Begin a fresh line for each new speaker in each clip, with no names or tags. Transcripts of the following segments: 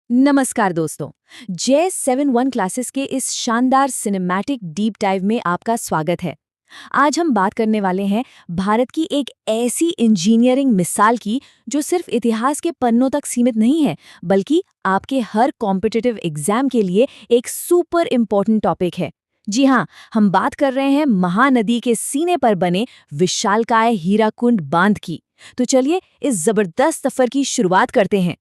नमस्कार दोस्तों। J71 classes के इस शानदार सिनेमैटिक डीप डाइव में आपका स्वागत है। आज हम बात करने वाले हैं भारत की एक ऐसी इंजीनियरिंग मिसाल की जो सिर्फ इतिहास के पन्नों तक सीमित नहीं है, बल्कि आपके हर कॉम्पिटिटिव एग्जाम के लिए एक सुपर इम्पोर्टेंट टॉपिक है। जी हाँ, हम बात कर रहे हैं महानदी के सीने पर बने विशालकाय हीराकुंड बांध की। तो चलिए इस जबरदस्त सफर की शुरुआत करते हैं।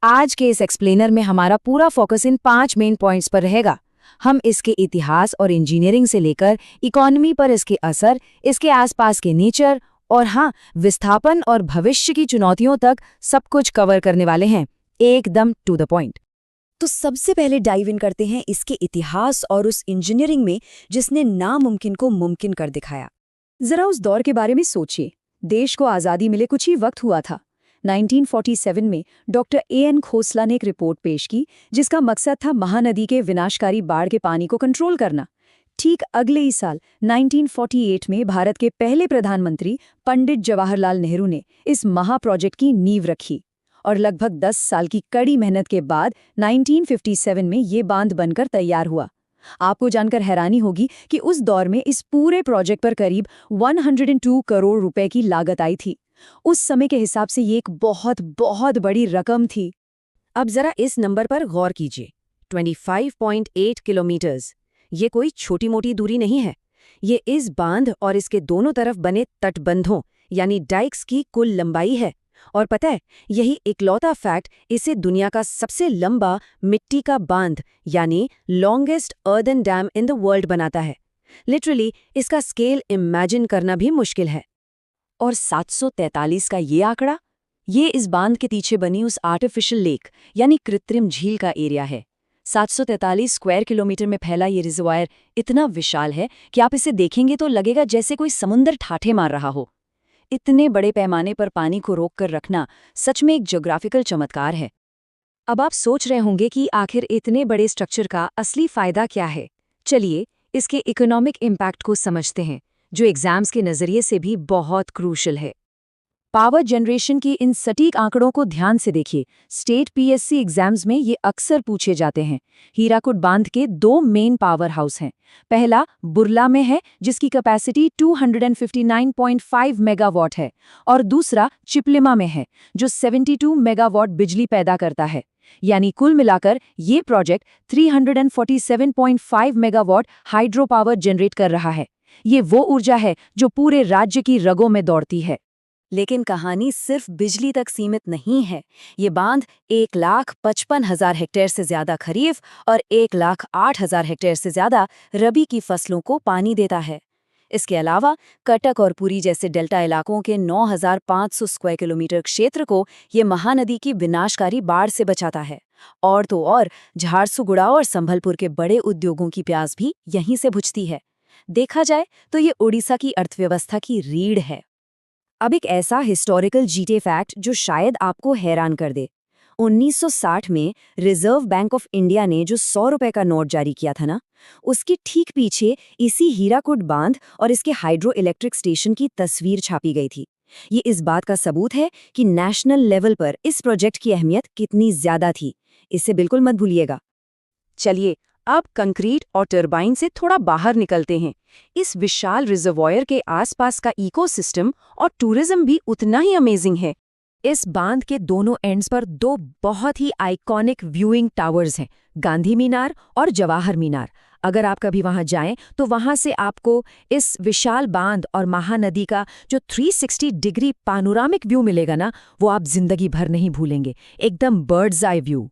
आज के इस एक्सप्लेनर में हमारा पूरा फोकस इन 5 मेन पॉइंट्स पर रहेगा। हम इसके इतिहास और इंजीनियरिंग से लेकर इकोनॉमी पर इसके असर, इसके आसपास के नेचर और हाँ, विस्थापन और भविष्य की चुनौतियों तक सब कुछ कवर करने वाले हैं, एकदम टू द पॉइंट।
तो सबसे पहले डाइव इन करते हैं इसके इतिहास और उस इंजीनियरिंग में जिसने नामुमकिन को मुमकिन कर दिखाया। जरा उस दौर के बारे में सोचिए। देश को आज़ादी मिले कुछ ही वक्त हुआ था। 1947 में डॉक्टर A.N. खोसला ने एक रिपोर्ट पेश की जिसका मकसद था महानदी के विनाशकारी बाढ़ के पानी को कंट्रोल करना। ठीक अगले ही साल 1948 में भारत के पहले प्रधानमंत्री पंडित जवाहरलाल नेहरू ने इस महा प्रोजेक्ट की नींव रखी और लगभग 10 साल की कड़ी मेहनत के बाद 1957 में ये बांध बनकर तैयार हुआ। आपको जानकर हैरानी होगी कि उस दौर में इस पूरे प्रोजेक्ट पर करीब 102 करोड़ रुपए की लागत आई थी। उस समय के हिसाब से ये एक बहुत बहुत बड़ी रकम थी।
अब जरा इस नंबर पर गौर कीजिए, 25.8 किलोमीटर्स। ये कोई छोटी मोटी दूरी नहीं है। ये इस बांध और इसके दोनों तरफ बने तटबंधों यानी डाइक्स की कुल लंबाई है। और पता है, यही इकलौता फैक्ट इसे दुनिया का सबसे लंबा मिट्टी का बांध यानी longest earthen dam in the world बनाता है। लिटरली इसका स्केल इमेजिन करना भी मुश्किल है।
और 743 का ये आंकड़ा, ये इस बांध के पीछे बनी उस आर्टिफिशियल लेक यानी कृत्रिम झील का एरिया है। 743 स्क्वायर किलोमीटर में फैला ये रिजर्वायर इतना विशाल है कि आप इसे देखेंगे तो लगेगा जैसे कोई समुंदर ठाठे मार रहा हो। इतने बड़े पैमाने पर पानी को रोक कर रखना सच में एक ज्योग्राफिकल चमत्कार है। अब आप सोच रहे होंगे कि आखिर इतने बड़े स्ट्रक्चर का असली फायदा क्या है। चलिए इसके इकोनॉमिक इम्पैक्ट को समझते हैं, जो एग्जाम्स के नजरिए से भी बहुत क्रूशल है। पावर जनरेशन की इन सटीक आंकड़ों को ध्यान से देखिए। स्टेट PSC एग्जाम्स में ये अक्सर पूछे जाते हैं। हीराकुड बांध के 2 मेन पावर हाउस हैं। पहला बुरला में है जिसकी कैपेसिटी 259.5 मेगावाट है और दूसरा चिपलिमा में है जो 72 मेगावाट बिजली पैदा करता है। यानी कुल मिलाकर ये project 347.5 megawatt hydro power generate कर रहा है। ये वो ऊर्जा है जो पूरे राज्य की रगों में दौड़ती है।
लेकिन कहानी सिर्फ बिजली तक सीमित नहीं है। ये बांध 1,55,000 हेक्टेयर से ज्यादा खरीफ और 1,08,000 हेक्टेयर से ज्यादा रबी की फसलों को पानी देता है। इसके अलावा कटक और पुरी जैसे डेल्टा इलाकों के 9,500 स्क्वायर किलोमीटर क्षेत्र को ये महानदी की विनाशकारी बाढ़ से बचाता है। और तो और झारसुगुड़ा और संभलपुर के बड़े उद्योगों की प्यास भी यहीं से बुझती है। देखा जाए तो ये ओडिशा की अर्थव्यवस्था की रीढ़ है। अब एक ऐसा हिस्टोरिकल जीटे फैक्ट जो शायद आपको हैरान कर दे। 1960 में रिजर्व बैंक ऑफ इंडिया ने जो 100 रुपए का नोट जारी किया था ना, उसके ठीक पीछे इसी हीराकुड बांध और इसके हाइड्रो इलेक्ट्रिक स्टेशन की तस्वीर छापी गई थी। ये इस बात का सबूत है कि नेशनल लेवल पर इस प्रोजेक्ट की अहमियत कितनी ज्यादा थी। इसे बिल्कुल मत भूलिएगा। चलिए अब कंक्रीट और टरबाइन से थोड़ा बाहर निकलते हैं। इस विशाल रिजर्वॉयर के आसपास का इकोसिस्टम और टूरिज्म भी उतना ही अमेजिंग है। इस बांध के दोनों एंड्स पर 2 बहुत ही आइकॉनिक व्यूइंग टावर्स हैं, गांधी मीनार और जवाहर मीनार। अगर आप कभी वहां जाएं तो वहां से आपको इस विशाल बांध और महानदी का जो 360 डिग्री पानोरामिक व्यू मिलेगा ना, वो आप जिंदगी भर नहीं भूलेंगे। एकदम बर्ड्स आई व्यू।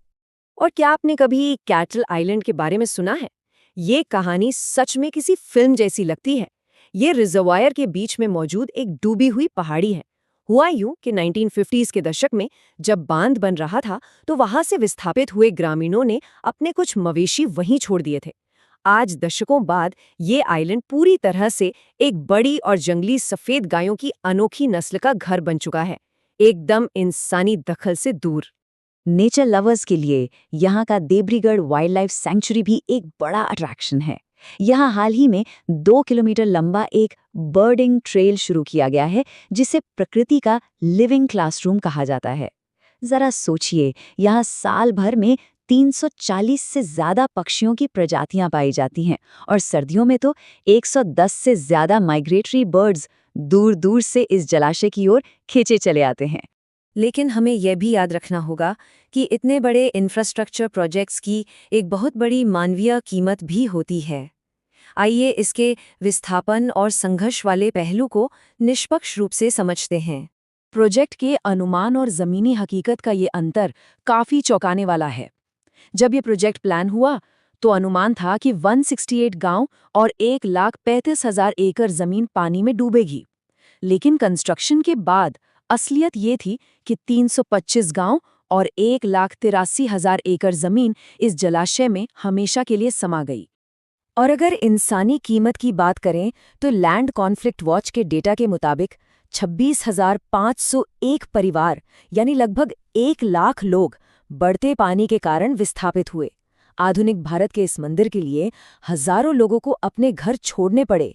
और क्या आपने कभी कैटल आइलैंड के बारे में सुना है? ये कहानी सच में किसी फिल्म जैसी लगती है। ये रिजर्वायर के बीच में मौजूद एक डूबी हुई पहाड़ी है। हुआ यूं कि 1950s के दशक में जब बांध बन रहा था तो वहां से विस्थापित हुए ग्रामीणों ने अपने कुछ मवेशी वहीं छोड़ दिए थे। आज दशकों बाद ये आइलैंड पूरी तरह से एक बड़ी और जंगली सफेद गायों की अनोखी नस्ल का घर बन चुका है, एकदम इंसानी दखल से दूर।
नेचर लवर्स के लिए यहाँ का देब्रीगढ़ वाइल्ड लाइफ सेंचुरी भी एक बड़ा अट्रैक्शन है। यहाँ हाल ही में 2 किलोमीटर लंबा एक बर्डिंग ट्रेल शुरू किया गया है जिसे प्रकृति का लिविंग क्लासरूम कहा जाता है। जरा सोचिए, यहाँ साल भर में 340 से ज्यादा पक्षियों की प्रजातियां पाई जाती हैं और सर्दियों में तो 110 से ज्यादा माइग्रेटरी बर्ड्स दूर दूर से इस जलाशय की ओर खींचे चले आते हैं।
लेकिन हमें यह भी याद रखना होगा कि इतने बड़े इंफ्रास्ट्रक्चर प्रोजेक्ट्स की एक बहुत बड़ी मानवीय कीमत भी होती है। आइए इसके विस्थापन और संघर्ष वाले पहलू को निष्पक्ष रूप से समझते हैं।
प्रोजेक्ट के अनुमान और जमीनी हकीकत का ये अंतर काफी चौंकाने वाला है। जब ये प्रोजेक्ट प्लान हुआ तो अनुमान था कि 168 गांव और 1,35,000 एकड़ जमीन पानी में डूबेगी। लेकिन कंस्ट्रक्शन के बाद असलियत ये थी कि 325 गांव और 1,83,000 एकड़ जमीन इस जलाशय में हमेशा के लिए समा गई।
और अगर इंसानी कीमत की बात करें तो लैंड कॉन्फ्लिक्ट वॉच के डेटा के मुताबिक 26,501 परिवार यानी लगभग 1 लाख लोग बढ़ते पानी के कारण विस्थापित हुए। आधुनिक भारत के इस मंदिर के लिए हजारों लोगों को अपने घर छोड़ने पड़े।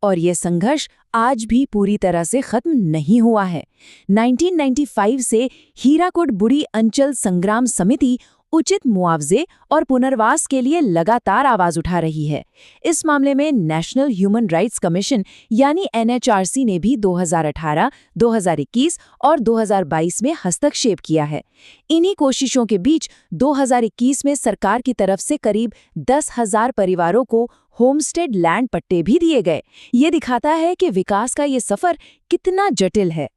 और ये संघर्ष आज भी पूरी तरह से खत्म नहीं हुआ है। 1995 से हीराकुड बुढ़ी अंचल संग्राम समिति उचित मुआवजे और पुनर्वास के लिए लगातार आवाज उठा रही है। इस मामले में नेशनल ह्यूमन राइट्स कमीशन यानी NHRC ने भी 2018, 2021 और 2022 में हस्तक्षेप किया है। इन्हीं कोशिशों के बीच 2021 में सरकार की तरफ से करीब 10,000 परिवारों को होमस्टेड लैंड पट्टे भी दिए गए। ये दिखाता है कि विकास का ये सफर कितना जटिल है।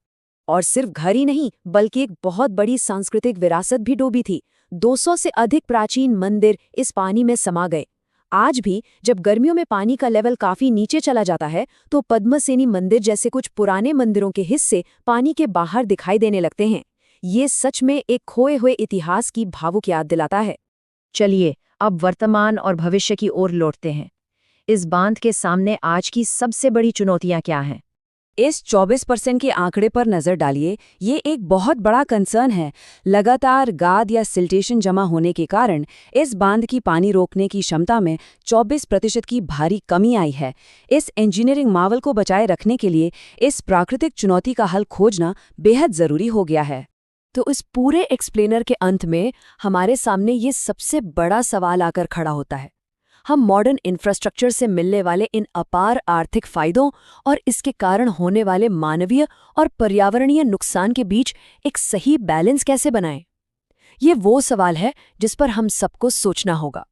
और सिर्फ घर ही नहीं बल्कि एक बहुत बड़ी सांस्कृतिक विरासत भी डूबी थी। 200 से अधिक प्राचीन मंदिर इस पानी में समा गए। आज भी जब गर्मियों में पानी का लेवल काफी नीचे चला जाता है तो पद्मसेनी मंदिर जैसे कुछ पुराने मंदिरों के हिस्से पानी के बाहर दिखाई देने लगते हैं। ये सच में एक खोए हुए इतिहास की भावुक याद दिलाता है।
चलिए अब वर्तमान और भविष्य की ओर लौटते हैं। इस बांध के सामने आज की सबसे बड़ी चुनौतियां क्या हैं?
इस 24% के आंकड़े पर नजर डालिए। ये एक बहुत बड़ा कंसर्न है। लगातार गाद या सिल्टेशन जमा होने के कारण इस बांध की पानी रोकने की क्षमता में 24% की भारी कमी आई है। इस इंजीनियरिंग मावल को बचाए रखने के लिए इस प्राकृतिक चुनौती का हल खोजना बेहद जरूरी हो गया है। तो इस पूरे एक्सप्लेनर के अंत में हमारे सामने ये सबसे बड़ा सवाल आकर खड़ा होता है। हम मॉडर्न इंफ्रास्ट्रक्चर से मिलने वाले इन अपार आर्थिक फायदों और इसके कारण होने वाले मानवीय और पर्यावरणीय नुकसान के बीच एक सही बैलेंस कैसे बनाएं? ये वो सवाल है जिस पर हम सबको सोचना होगा।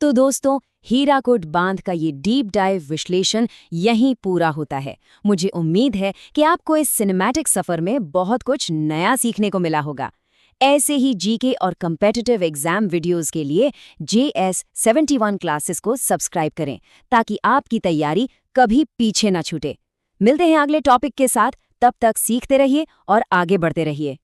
तो दोस्तों, हीराकुड बांध का ये डीप डाइव विश्लेषण यहीं पूरा होता है। मुझे उम्मीद है कि आपको इस सिनेमैटिक सफर में बहुत कुछ नया सीखने को मिला होगा। ऐसे ही जीके और कम्पेटिटिव एग्जाम वीडियोस के लिए JS71 क्लासेस को सब्सक्राइब करें ताकि आपकी तैयारी कभी पीछे ना छूटे। मिलते हैं अगले टॉपिक के साथ। तब तक सीखते रहिए और आगे बढ़ते रहिए।